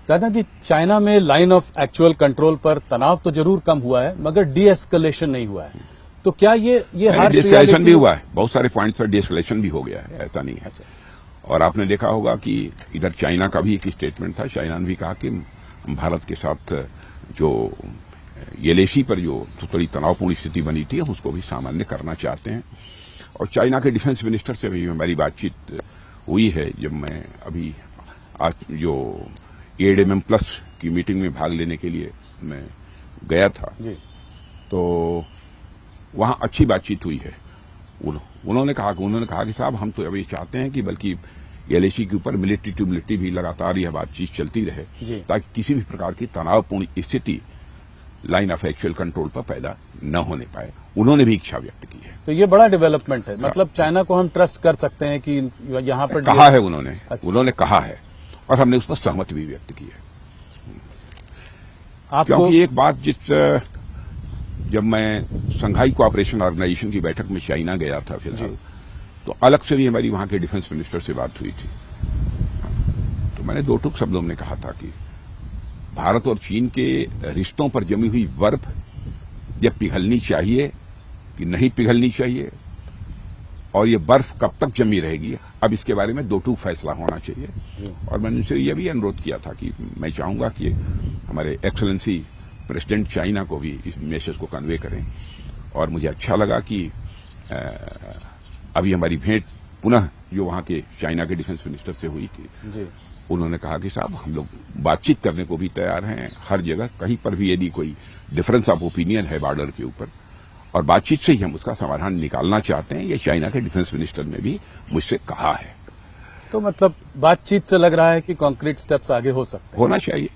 दादा जी, चाइना में line of actual control पर तनाव तो जरूर कम हुआ है, मगर डी एस्केलेशन नहीं हुआ है। तो क्या ये हार्श डिस्कलेशन भी हुआ है, बहुत सारे पॉइंट्स पर डिस्कलेशन भी हो गया है, ऐसा नहीं है। और आपने देखा होगा कि इधर चाइना का भी एक स्टेटमेंट था, चाइना ने भी कहा कि भारत के साथ जो एलएसी पर जो थोड़ी तनावपूर्ण स्थिति बनी थी उसको भी सामान्य करना चाहते हैं। और चाइना के डिफेंस मिनिस्टर से भी हमारी बातचीत हुई है। जब मैं अभी आज जो ADMM+ की मीटिंग में भाग लेने के लिए मैं गया था जी। तो वहां अच्छी बातचीत हुई है। उन्होंने कहा कि साहब हम तो अभी चाहते हैं कि बल्कि एलएसी के ऊपर मिलिट्री टू मिलिट्री भी लगातार यह बातचीत चलती रहे ताकि किसी भी प्रकार की तनावपूर्ण स्थिति लाइन ऑफ एक्चुअल कंट्रोल पर पैदा न होने पाए। उन्होंने भी इच्छा व्यक्त की है। तो ये बड़ा डेवलपमेंट है, मतलब चाइना को हम ट्रस्ट कर सकते हैं कि यहाँ पर कहा है उन्होंने कहा है और हमने उस पर सहमति भी व्यक्त की है। क्योंकि एक बात जब मैं संघाई कोऑपरेशन ऑर्गेनाइजेशन की बैठक में चाइना गया था फिलहाल, तो अलग से भी हमारी वहां के डिफेंस मिनिस्टर से बात हुई थी। तो मैंने दो टूक शब्दों में कहा था कि भारत और चीन के रिश्तों पर जमी हुई बर्फ यह पिघलनी चाहिए कि नहीं पिघलनी चाहिए, और ये बर्फ कब तक जमी रहेगी, अब इसके बारे में दो टूक फैसला होना चाहिए। और मैंने उनसे यह भी अनुरोध किया था कि मैं चाहूंगा कि हमारे एक्सलेंसी प्रेसिडेंट चाइना को भी इस मैसेज को कन्वे करें। और मुझे अच्छा लगा कि अभी हमारी भेंट पुनः जो वहां के चाइना के डिफेंस मिनिस्टर से हुई थी जी। उन्होंने कहा कि साहब हम लोग बातचीत करने को भी तैयार हैं हर जगह, कहीं पर भी यदि कोई डिफरेंस ऑफ ओपिनियन है बॉर्डर के ऊपर, और बातचीत से ही हम उसका समाधान निकालना चाहते हैं। ये चाइना के डिफेंस मिनिस्टर ने भी मुझसे कहा है। तो मतलब बातचीत से लग रहा है कि कॉन्क्रीट स्टेप्स आगे हो सकते हैं। होना चाहिए।